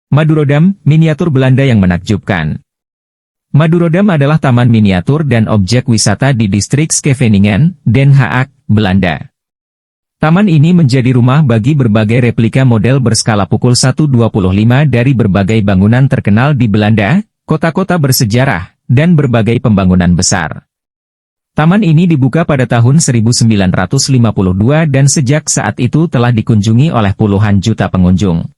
Madurodam, miniatur Belanda yang menakjubkan. Madurodam adalah taman miniatur dan objek wisata di distrik Scheveningen, Den Haag, Belanda. Taman ini menjadi rumah bagi berbagai replika model berskala pukul 1,25 dari berbagai bangunan terkenal di Belanda, kota-kota bersejarah, dan berbagai pembangunan besar. Taman ini dibuka pada tahun 1952 dan sejak saat itu telah dikunjungi oleh puluhan juta pengunjung.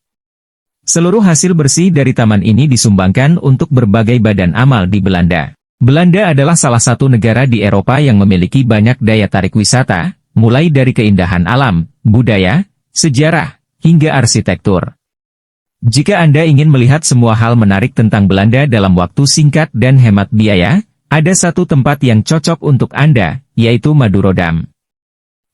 Seluruh hasil bersih dari taman ini disumbangkan untuk berbagai badan amal di Belanda. Belanda adalah salah satu negara di Eropa yang memiliki banyak daya tarik wisata, mulai dari keindahan alam, budaya, sejarah, hingga arsitektur. Jika Anda ingin melihat semua hal menarik tentang Belanda dalam waktu singkat dan hemat biaya, ada satu tempat yang cocok untuk Anda, yaitu Madurodam.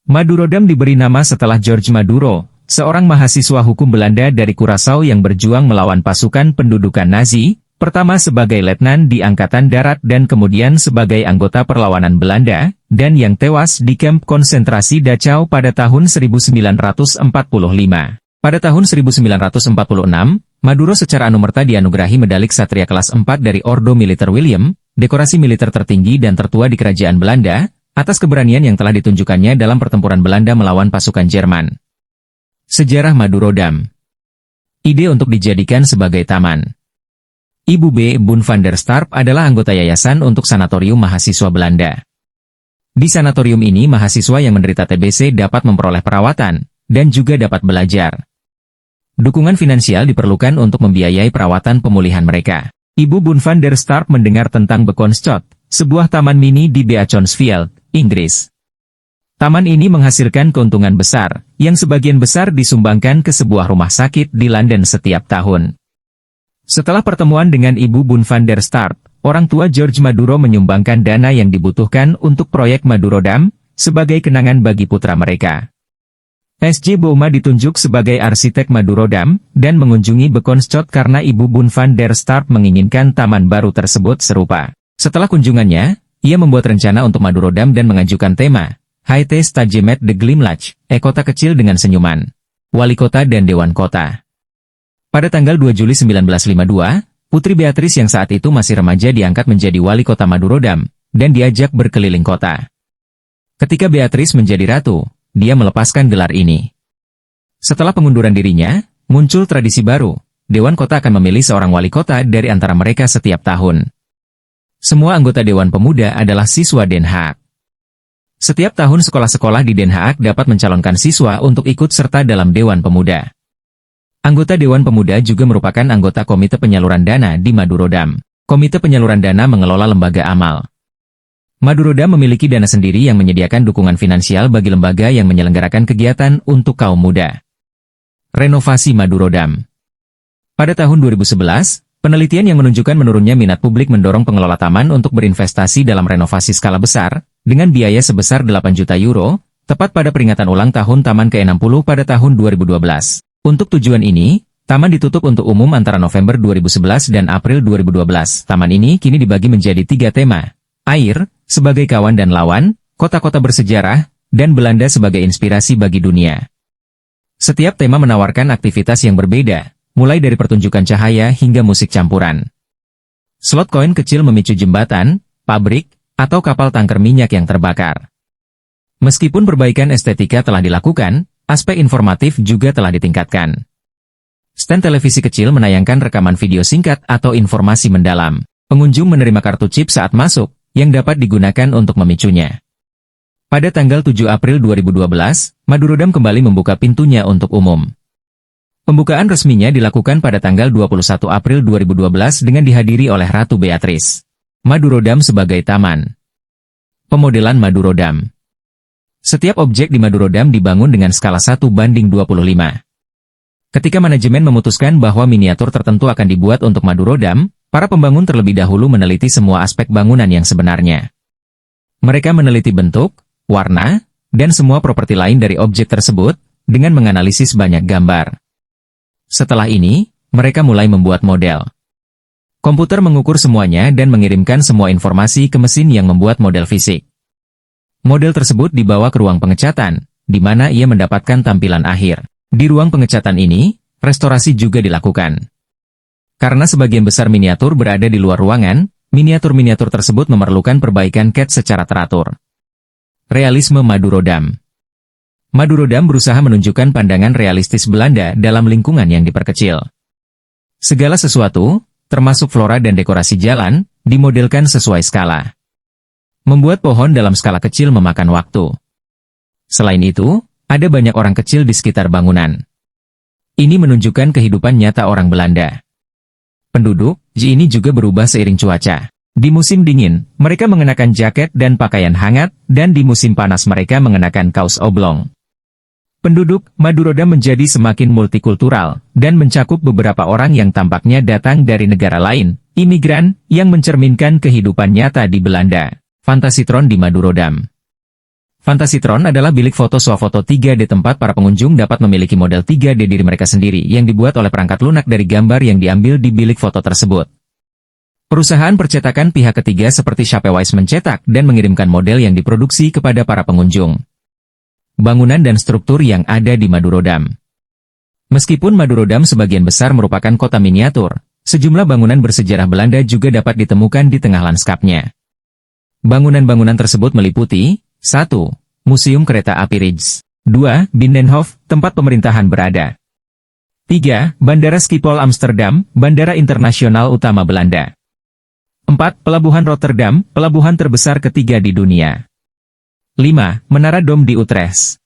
Madurodam diberi nama setelah George Maduro, seorang mahasiswa hukum Belanda dari Curaçao yang berjuang melawan pasukan pendudukan Nazi, pertama sebagai letnan di Angkatan Darat dan kemudian sebagai anggota perlawanan Belanda, dan yang tewas di kamp konsentrasi Dachau pada tahun 1945. Pada tahun 1946, Maduro secara anumerta dianugerahi medali Ksatria kelas 4 dari Ordo Militer William, dekorasi militer tertinggi dan tertua di kerajaan Belanda, atas keberanian yang telah ditunjukkannya dalam pertempuran Belanda melawan pasukan Jerman. Sejarah Madurodam. Ide untuk dijadikan sebagai taman. Ibu B. Boon van der Starp adalah anggota yayasan untuk sanatorium mahasiswa Belanda. Di sanatorium ini mahasiswa yang menderita TBC dapat memperoleh perawatan, dan juga dapat belajar. Dukungan finansial diperlukan untuk membiayai perawatan pemulihan mereka. Ibu Boon van der Starp mendengar tentang Bekonschot, sebuah taman mini di Beaconsfield, Inggris. Taman ini menghasilkan keuntungan besar, yang sebagian besar disumbangkan ke sebuah rumah sakit di London setiap tahun. Setelah pertemuan dengan Ibu Boon van der Starp, orang tua George Maduro menyumbangkan dana yang dibutuhkan untuk proyek Madurodam, sebagai kenangan bagi putra mereka. S.J. Bouma ditunjuk sebagai arsitek Madurodam, dan mengunjungi Bekonschot karena Ibu Boon van der Starp menginginkan taman baru tersebut serupa. Setelah kunjungannya, ia membuat rencana untuk Madurodam dan mengajukan tema, HT Stagemet de Glimlach, kota kecil dengan senyuman. Wali kota dan Dewan Kota. Pada tanggal 2 Juli 1952, Putri Beatrice yang saat itu masih remaja diangkat menjadi wali kota Madurodam, dan diajak berkeliling kota. Ketika Beatrice menjadi ratu, dia melepaskan gelar ini. Setelah pengunduran dirinya, muncul tradisi baru, Dewan Kota akan memilih seorang wali kota dari antara mereka setiap tahun. Semua anggota Dewan Pemuda adalah siswa Den Haag. Setiap tahun sekolah-sekolah di Den Haag dapat mencalonkan siswa untuk ikut serta dalam Dewan Pemuda. Anggota Dewan Pemuda juga merupakan anggota Komite Penyaluran Dana di Madurodam. Komite Penyaluran Dana mengelola lembaga amal. Madurodam memiliki dana sendiri yang menyediakan dukungan finansial bagi lembaga yang menyelenggarakan kegiatan untuk kaum muda. Renovasi Madurodam. Pada tahun 2011, penelitian yang menunjukkan menurunnya minat publik mendorong pengelola taman untuk berinvestasi dalam renovasi skala besar, dengan biaya sebesar 8 juta euro, tepat pada peringatan ulang tahun Taman ke-60 pada tahun 2012. Untuk tujuan ini, taman ditutup untuk umum antara November 2011 dan April 2012. Taman ini kini dibagi menjadi 3 tema. Air, sebagai kawan dan lawan, kota-kota bersejarah, dan Belanda sebagai inspirasi bagi dunia. Setiap tema menawarkan aktivitas yang berbeda, mulai dari pertunjukan cahaya hingga musik campuran. Slot koin kecil memicu jembatan, pabrik, atau kapal tangker minyak yang terbakar. Meskipun perbaikan estetika telah dilakukan, aspek informatif juga telah ditingkatkan. Stand televisi kecil menayangkan rekaman video singkat atau informasi mendalam. Pengunjung menerima kartu chip saat masuk, yang dapat digunakan untuk memicunya. Pada tanggal 7 April 2012, Madurodam kembali membuka pintunya untuk umum. Pembukaan resminya dilakukan pada tanggal 21 April 2012 dengan dihadiri oleh Ratu Beatrice. Madurodam sebagai taman. Pemodelan Madurodam. Setiap objek di Madurodam dibangun dengan skala 1:25. Ketika manajemen memutuskan bahwa miniatur tertentu akan dibuat untuk Madurodam, para pembangun terlebih dahulu meneliti semua aspek bangunan yang sebenarnya. Mereka meneliti bentuk, warna, dan semua properti lain dari objek tersebut, dengan menganalisis banyak gambar. Setelah ini, mereka mulai membuat model. Komputer mengukur semuanya dan mengirimkan semua informasi ke mesin yang membuat model fisik. Model tersebut dibawa ke ruang pengecatan, di mana ia mendapatkan tampilan akhir. Di ruang pengecatan ini, restorasi juga dilakukan. Karena sebagian besar miniatur berada di luar ruangan, miniatur-miniatur tersebut memerlukan perbaikan cat secara teratur. Realisme Madurodam. Madurodam berusaha menunjukkan pandangan realistis Belanda dalam lingkungan yang diperkecil. Segala sesuatu, termasuk flora dan dekorasi jalan, dimodelkan sesuai skala. Membuat pohon dalam skala kecil memakan waktu. Selain itu, ada banyak orang kecil di sekitar bangunan. Ini menunjukkan kehidupan nyata orang Belanda. Penduduk ini juga berubah seiring cuaca. Di musim dingin, mereka mengenakan jaket dan pakaian hangat, dan di musim panas mereka mengenakan kaos oblong. Penduduk Madurodam menjadi semakin multikultural, dan mencakup beberapa orang yang tampaknya datang dari negara lain, imigran, yang mencerminkan kehidupan nyata di Belanda. Fantasitron di Madurodam. Fantasitron adalah bilik foto swafoto 3D tempat para pengunjung dapat memiliki model 3D diri mereka sendiri yang dibuat oleh perangkat lunak dari gambar yang diambil di bilik foto tersebut. Perusahaan percetakan pihak ketiga seperti Shapewise mencetak dan mengirimkan model yang diproduksi kepada para pengunjung. Bangunan dan struktur yang ada di Madurodam. Meskipun Madurodam sebagian besar merupakan kota miniatur, sejumlah bangunan bersejarah Belanda juga dapat ditemukan di tengah lanskapnya. Bangunan-bangunan tersebut meliputi 1. Museum Kereta Api Rijks. 2. Binnenhof, tempat pemerintahan berada. 3. Bandara Schiphol Amsterdam, bandara internasional utama Belanda. 4. Pelabuhan Rotterdam, pelabuhan terbesar ketiga di dunia. 5. Menara Dom di Utrecht.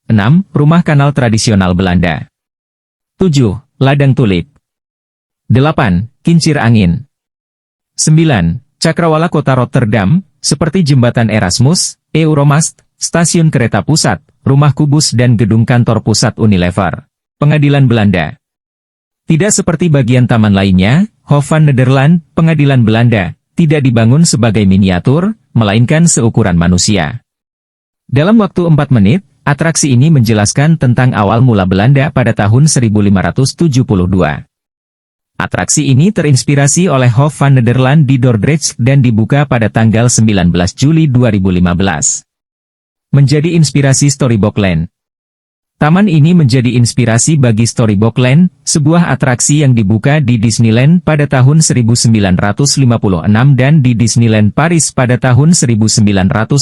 6. Rumah kanal tradisional Belanda. 7. Ladang tulip. 8. Kincir angin. 9. Cakrawala Kota Rotterdam, seperti Jembatan Erasmus, Euromast, Stasiun Kereta Pusat, Rumah Kubus dan Gedung Kantor Pusat Unilever. Pengadilan Belanda. Tidak seperti bagian taman lainnya, Hof van Nederland, Pengadilan Belanda, tidak dibangun sebagai miniatur, melainkan seukuran manusia. Dalam waktu 4 menit, atraksi ini menjelaskan tentang awal mula Belanda pada tahun 1572. Atraksi ini terinspirasi oleh Hof van Nederland di Dordrecht dan dibuka pada tanggal 19 Juli 2015. Menjadi inspirasi Storybookland. Taman ini menjadi inspirasi bagi Storybookland, sebuah atraksi yang dibuka di Disneyland pada tahun 1956 dan di Disneyland Paris pada tahun 1994.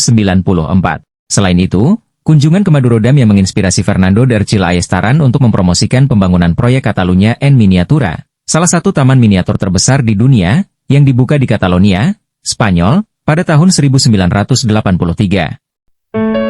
Selain itu, kunjungan ke Madurodam yang menginspirasi Fernando de Archila Ayestaran untuk mempromosikan pembangunan proyek Catalunya en Miniatura. Salah satu taman miniatur terbesar di dunia, yang dibuka di Catalonia, Spanyol, pada tahun 1983.